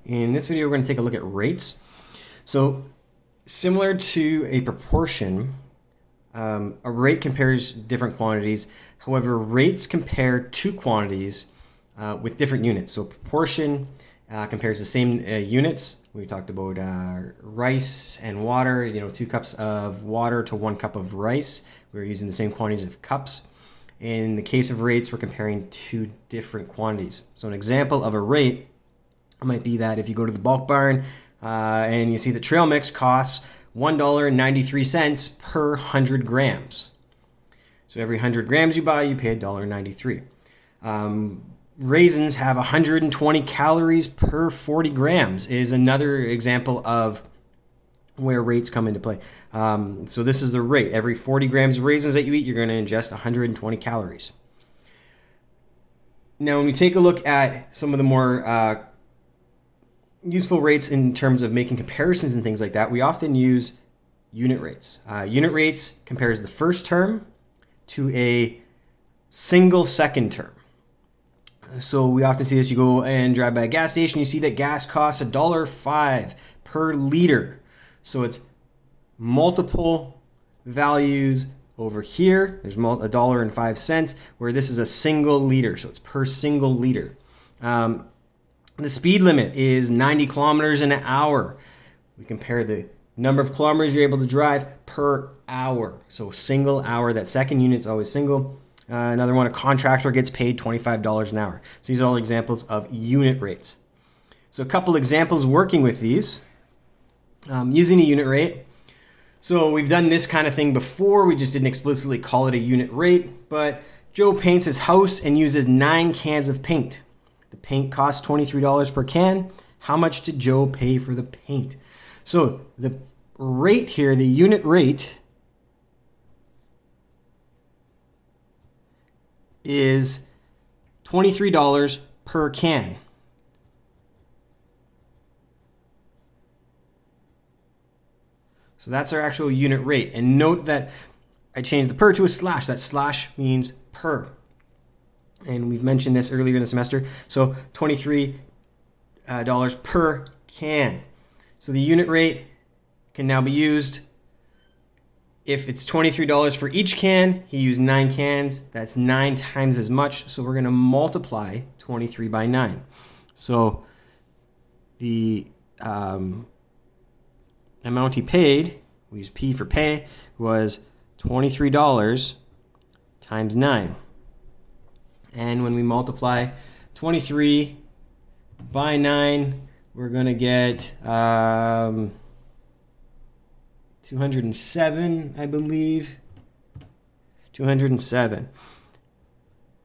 In this video, we're going to take a look at rates. So similar to a proportion, a rate compares different quantities. However, rates compare two quantities with different units. So proportion compares the same units. We talked about rice and water, 2 cups of water to 1 cup of rice. We're using the same quantities of cups. In the case of rates, we're comparing two different quantities. So an example of a rate might be that if you go to the bulk barn and you see the trail mix costs $1.93 per 100 grams. So every 100 grams you buy, you pay $1.93. Raisins have 120 calories per 40 grams is another example of where rates come into play. So this is the rate. Every 40 grams of raisins that you eat, you're going to ingest 120 calories. Now, when we take a look at some of the more useful rates in terms of making comparisons and things like that, we often use unit rates. Unit rates compares the first term to a single second term. So we often see this. You go and drive by a gas station, you see that gas costs $1.05 per liter. So it's multiple values over here. There's $1.05, where this is a single liter, so it's per single liter. The speed limit is 90 kilometers an hour. We compare the number of kilometers you're able to drive per hour. So single hour, that second unit's always single. Another one, a contractor gets paid $25 an hour. So these are all examples of unit rates. So a couple examples working with these. Using a unit rate. So we've done this kind of thing before. We just didn't explicitly call it a unit rate. But Joe paints his house and uses 9 cans of paint. The paint costs $23 per can. How much did Joe pay for the paint? So the rate here, the unit rate, is $23 per can. So that's our actual unit rate. And note that I changed the per to a slash. That slash means per. And we've mentioned this earlier in the semester. So $23 per can. So the unit rate can now be used. If it's $23 for each can, he used 9 cans. That's 9 times as much. So we're going to multiply 23 by 9. So the amount he paid, we use P for pay, was $23 times 9. And when we multiply 23 by 9, we're going to get 207, I believe. 207.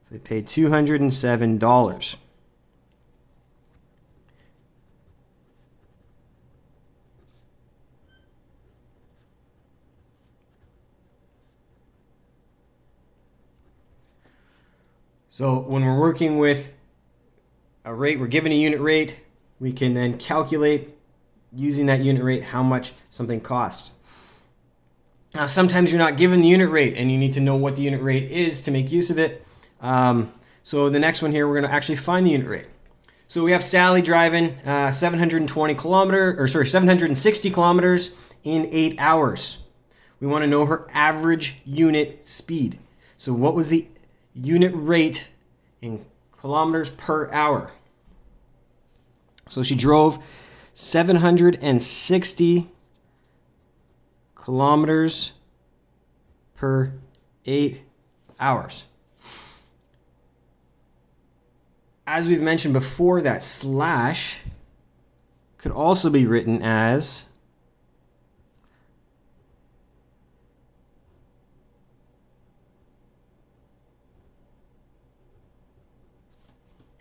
So we paid $207. So when we're working with a rate, we're given a unit rate, we can then calculate using that unit rate how much something costs. Now, sometimes you're not given the unit rate and you need to know what the unit rate is to make use of it. So the next one here, we're going to actually find the unit rate. So we have Sally driving 760 kilometers in 8 hours. We want to know her average unit speed. So what was the unit rate in kilometers per hour? So she drove 760 kilometers per 8 hours. As we've mentioned before, that slash could also be written as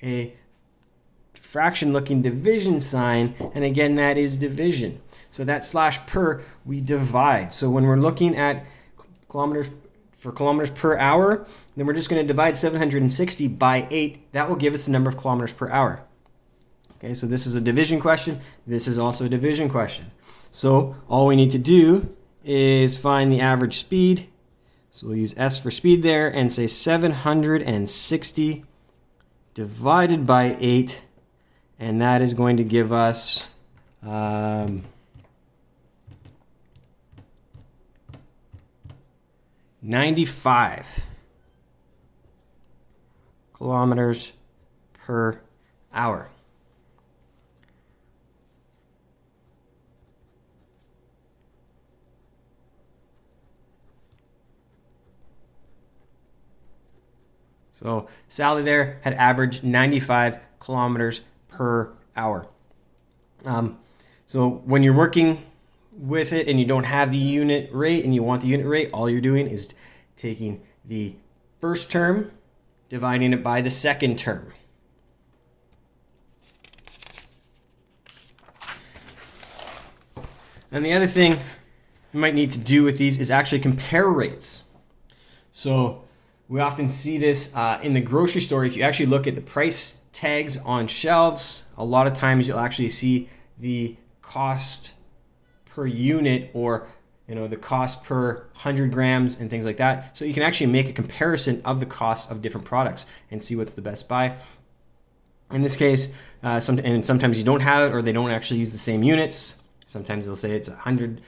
a fraction looking division sign, and again, that is division. So that slash per, we divide. So when we're looking at kilometers per hour, then we're just going to divide 760 by 8. That will give us the number of kilometers per hour. Okay, so this is a division question. This is also a division question. So all we need to do is find the average speed. So we'll use S for speed there and say 760 divided by 8, and that is going to give us 95 kilometers per hour. So Sally there had averaged 95 kilometers per hour. So when you're working with it and you don't have the unit rate and you want the unit rate, all you're doing is taking the first term, dividing it by the second term. And the other thing you might need to do with these is actually compare rates. So we often see this in the grocery store. If you actually look at the price tags on shelves, a lot of times you'll actually see the cost per unit, or the cost per 100 grams and things like that. So you can actually make a comparison of the costs of different products and see what's the best buy. In this case, sometimes you don't have it, or they don't actually use the same units. Sometimes they'll say it's 100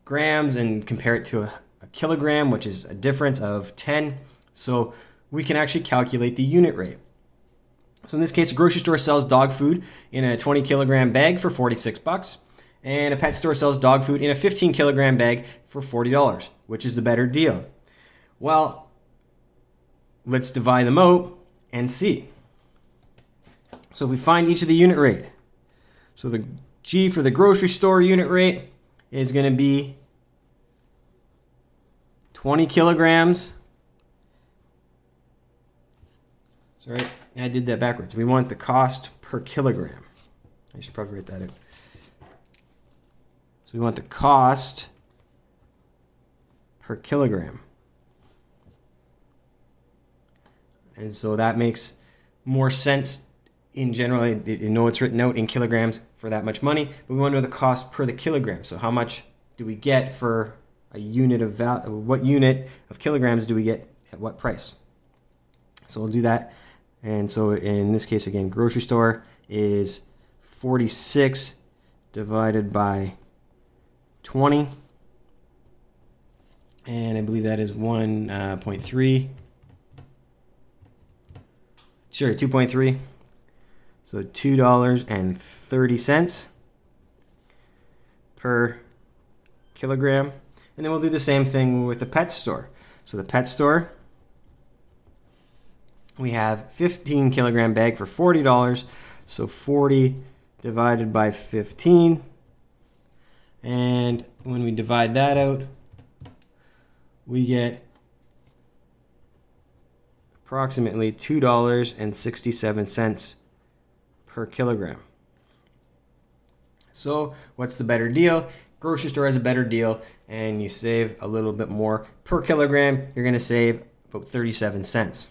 grams and compare it to a kilogram, which is a difference of 10. So we can actually calculate the unit rate. So in this case, a grocery store sells dog food in a 20 kilogram bag for $46, and a pet store sells dog food in a 15 kilogram bag for $40. Which is the better deal? Well, let's divide them out and see. So if we find each of the unit rate, so the G for the grocery store unit rate is going to be 20 kilograms. Sorry, I did that backwards. We want the cost per kilogram. I should probably write that out. So we want the cost per kilogram. And so that makes more sense in general. You know it's written out in kilograms for that much money, but we want to know the cost per the kilogram. So how much do we get for a unit of value? What unit of kilograms do we get at what price? So we'll do that. And so in this case, again, grocery store is 46 divided by 20. And I believe that is 1.3. Sure, 2.3. So $2.30 per kilogram. And then we'll do the same thing with the pet store. So the pet store, we have 15 kilogram bag for $40. So 40 divided by 15. And when we divide that out, we get approximately $2.67 per kilogram. So what's the better deal? Grocery store has a better deal, and you save a little bit more per kilogram. You're going to save about 37 cents.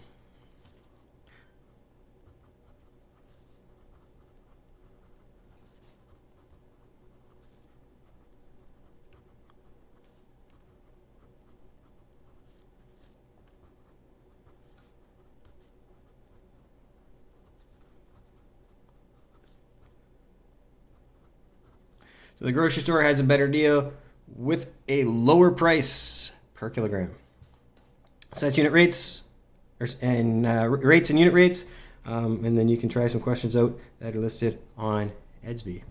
So the grocery store has a better deal with a lower price per kilogram. So that's unit rates, and rates and unit rates. And then you can try some questions out that are listed on Edsby.